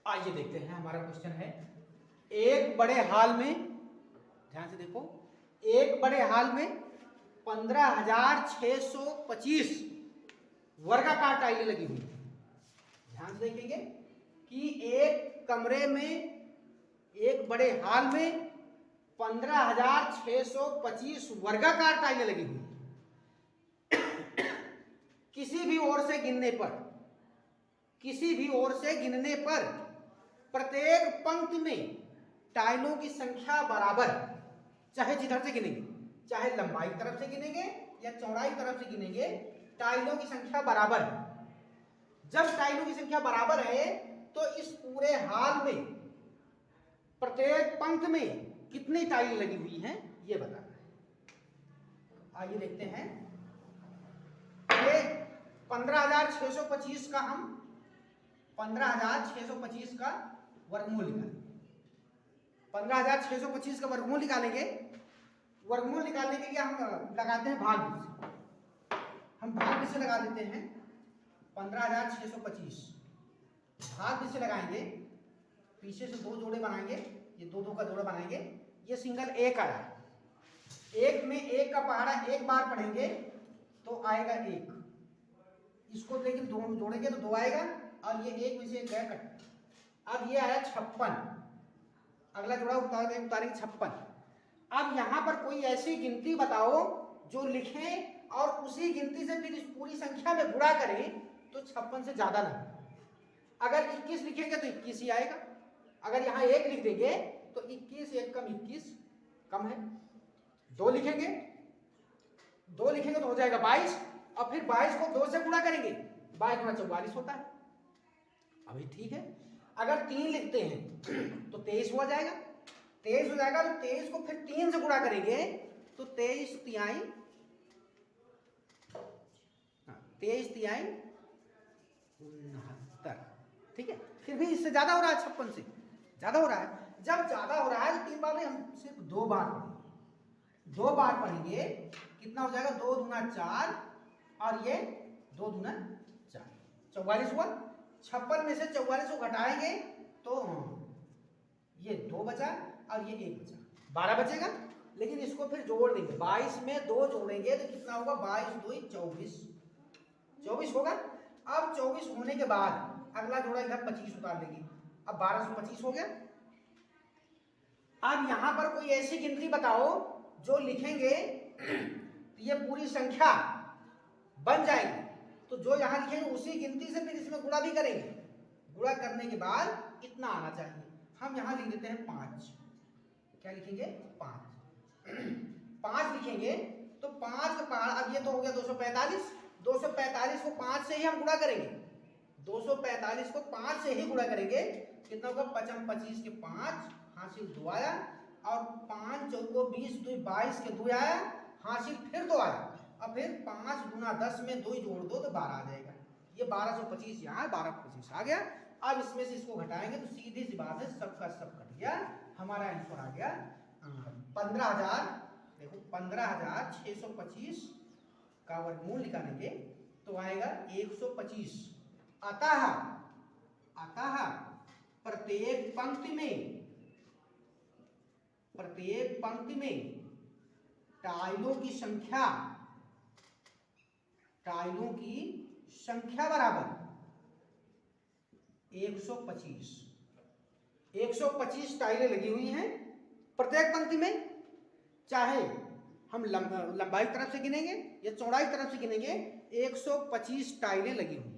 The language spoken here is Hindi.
आइए देखते हैं, हमारा क्वेश्चन है एक बड़े हॉल में, ध्यान से देखो, एक बड़े हॉल में 15,625 वर्गाकार टाइलें लगी हुई है। ध्यान से देखेंगे कि एक कमरे में, एक बड़े हॉल में 15,625 वर्गाकार टाइलें लगी हुई है। किसी भी ओर से गिनने पर, किसी भी ओर से गिनने पर प्रत्येक पंक्ति में टाइलों की संख्या बराबर, चाहे जिधर से गिनेंगे, चाहे लंबाई तरफ से गिनेंगे या चौड़ाई तरफ से गिनेंगे, टाइलों की संख्या बराबर है। जब टाइलों की संख्या बराबर है तो इस पूरे हॉल में प्रत्येक पंक्ति में कितनी टाइल लगी हुई हैं ये बताना है। आइए देखते हैं, ये 15,625 का हम 15,625 का वर्गमूल निकालेंगे। 15,625 का वर्गमूल निकालेंगे। वर्गमूल निकालने के लिए हम लगाते हैं भाग से, हम भाग से लगा देते हैं। 15,625 भाग से लगाएंगे, पीछे से दो जोड़े बनाएंगे, ये दो दो का जोड़ा बनाएंगे। ये सिंगल एक आया, एक में एक का पहाड़ा एक बार पढ़ेंगे तो आएगा एक, इसको लेकिन दो जोड़ेंगे तो दो आएगा, और ये एक में से एक गया कट। अब ये आया 56, अगला जोड़ा उतारेंगे 56। अब यहां पर कोई ऐसी गिनती बताओ जो लिखें और उसी गिनती से फिर इस पूरी संख्या में गुणा करें तो 56 से ज्यादा नहीं। अगर 21 लिखेंगे तो 21 ही आएगा। अगर यहां 1 लिख देंगे तो 21 1 कम 21 कम है। 2 लिखेंगे, 2 लिखेंगे तो हो जाएगा 22, और फिर 22 को 2 से गुणा करेंगे, 22 गुणा 44 होता है। अभी ठीक है। अगर 3 लिखते हैं तो 23 हो जाएगा, 23 हो जाएगा, तो 23 को फिर 3 से गुणा करेंगे तो 23 तिहाई 69। ठीक है, फिर भी इससे ज्यादा हो रहा है, 56 से ज्यादा हो रहा है। जब ज्यादा हो रहा है तो 3 बार नहीं, हम सिर्फ 2 बार पढ़ेंगे। 2 बार पढ़ेंगे, कितना हो जाएगा, 2 दूना 4, और ये 2 दूना 4, 44 हुआ। 56 में से 44 को घटाएंगे तो ये 2 बचा और ये 1 बचा, 12 बचेगा। लेकिन इसको फिर जोड़ देंगे, 22 में 2 जोड़ेंगे तो कितना होगा, 22 2 24 होगा। अब 24 होने के बाद अगला जोड़ा इधर 25 उतार देंगे, अब 1225 हो गया। अब यहां पर कोई ऐसी गिनती बताओ जो लिखेंगे तो ये पूरी संख्या बन जाएगी, तो जो यहां लिखेंगे उसी गिनती से फिर इसमें गुणा भी करेंगे। गुणा करने के बाद इतना आना चाहिए। हम यहां लिख देते हैं 5। क्या लिखेंगे, 5। 5 लिखेंगे तो 5 का पहाड़, अब ये तो हो गया 245। 245 को 5 से ही हम गुणा करेंगे, 245 को 5 से ही गुणा करेंगे, कितना होगा, 55 25 के 5 हासिल 2 आया, और 5 चौको 20 2 22 के 2 आया, हासिल फिर 2 आया। अब फिर 5 गुना 10 में 2 जोड़ दो तो 12 आ जाएगा। ये 1225 यहाँ है, 1225 आ गया। अब इसमें से इसको घटाएंगे तो सीधी सी बात है, सबका सब कट गया, हमारा आंसर आ गया 15,000। देखो 15,625 का वर्गमूल निकालेंगे तो आएगा 125। अतः प्रत्येक पंक्ति में टाइलों की संख्या बराबर 125। 125 टाइलें लगी हुई हैं प्रत्येक पंक्ति में, चाहे हम लंबाई तरफ से गिनेंगे या चौड़ाई तरफ से गिनेंगे, 125 टाइलें लगी हुई।